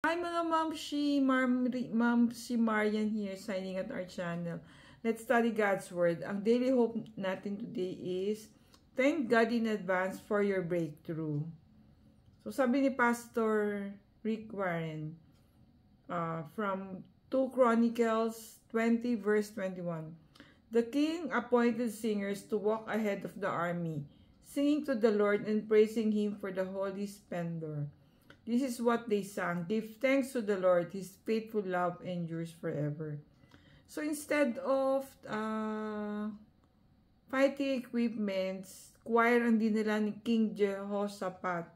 Hi mga Mamshi Marian here signing at our channel. Let's study God's Word. Ang daily hope natin today is, thank God in advance for your breakthrough. So sabi ni Pastor Rick Warren from 2 Chronicles 20 verse 21. The king appointed singers to walk ahead of the army, singing to the Lord and praising Him for the holy splendor. This is what they sang. Give thanks to the Lord. His faithful love endures forever. So instead of fighting equipments, choir ang dinala ni King Jehoshaphat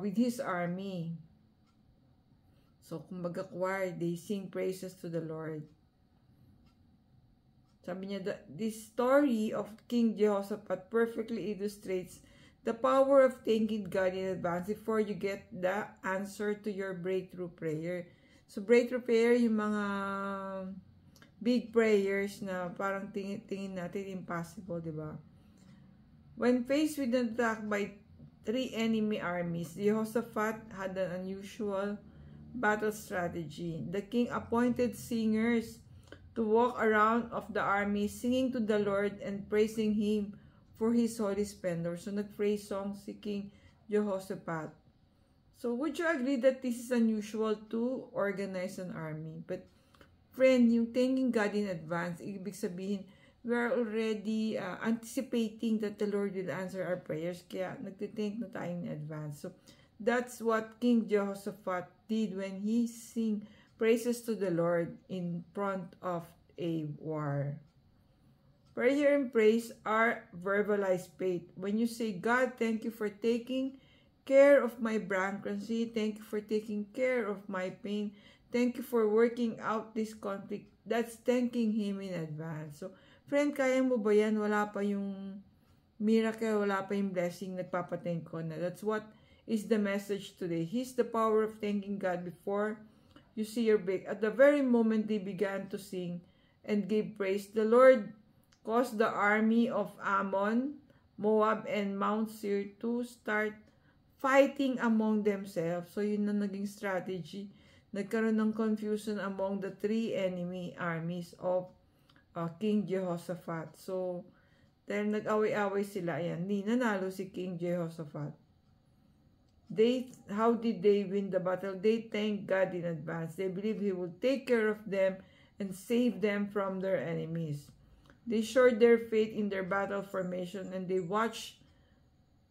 with his army. So kumbaga choir, they sing praises to the Lord. Sabi niya, this story of King Jehoshaphat perfectly illustrates the power of thanking God in advance before you get the answer to your breakthrough prayer. So, breakthrough prayer, yung mga big prayers na parang tingin natin impossible, di ba? When faced with an attack by 3 enemy armies, Jehoshaphat had an unusual battle strategy. The king appointed singers to walk around of the army, singing to the Lord and praising Him for His holy splendor. So, nag-praise song si King Jehoshaphat. So, would you agree that this is unusual to organize an army? But, friend, yung thanking God in advance, ibig sabihin, we are already anticipating that the Lord will answer our prayers. Kaya, nagtithank na tayo in advance. So, that's what King Jehoshaphat did when he sing praises to the Lord in front of a war. Prayer and praise are verbalized faith. When you say, God, thank you for taking care of my bankruptcy. Thank you for taking care of my pain. Thank you for working out this conflict. That's thanking Him in advance. So, friend, kaya mo ba yan? Wala pa yung miracle, wala pa yung blessing, nagpapathank ko na. That's what is the message today. He's the power of thanking God before you see your break. At the very moment they began to sing and give praise, the Lord caused the army of Ammon, Moab, and Mount Seir to start fighting among themselves. So, yun na naging strategy. Nagkaroon ng confusion among the 3 enemy armies of King Jehoshaphat. So, dahil nag-away-away sila, ayan, nanalo si King Jehoshaphat. How did they win the battle? They thanked God in advance. They believed He would take care of them and save them from their enemies. They showed their faith in their battle formation and they watched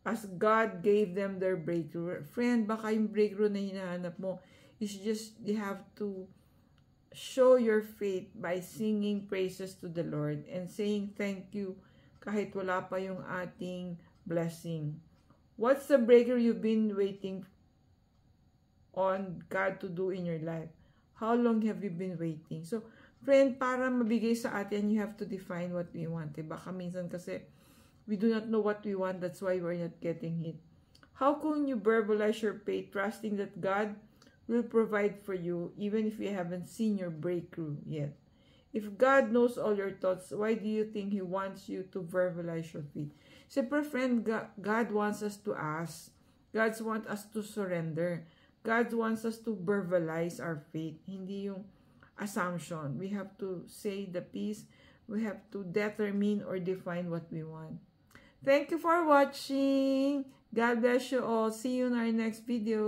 as God gave them their breakthrough. Friend, baka yung breakthrough na hinahanap mo is just you have to show your faith by singing praises to the Lord and saying thank you kahit wala pa yung ating blessing. What's the breakthrough you've been waiting on God to do in your life? How long have you been waiting? So, friend, para mabigay sa atin, you have to define what we want. Baka minsan kasi, we do not know what we want, that's why we're not getting it. How can you verbalize your faith, trusting that God will provide for you, even if you haven't seen your breakthrough yet? If God knows all your thoughts, why do you think He wants you to verbalize your faith? Siyempre, friend, God wants us to ask. God wants us to surrender. God wants us to verbalize our faith. Hindi yung assumption. We have to say the peace. We have to determine or define what we want. Thank you for watching. God bless you all. See you in our next video.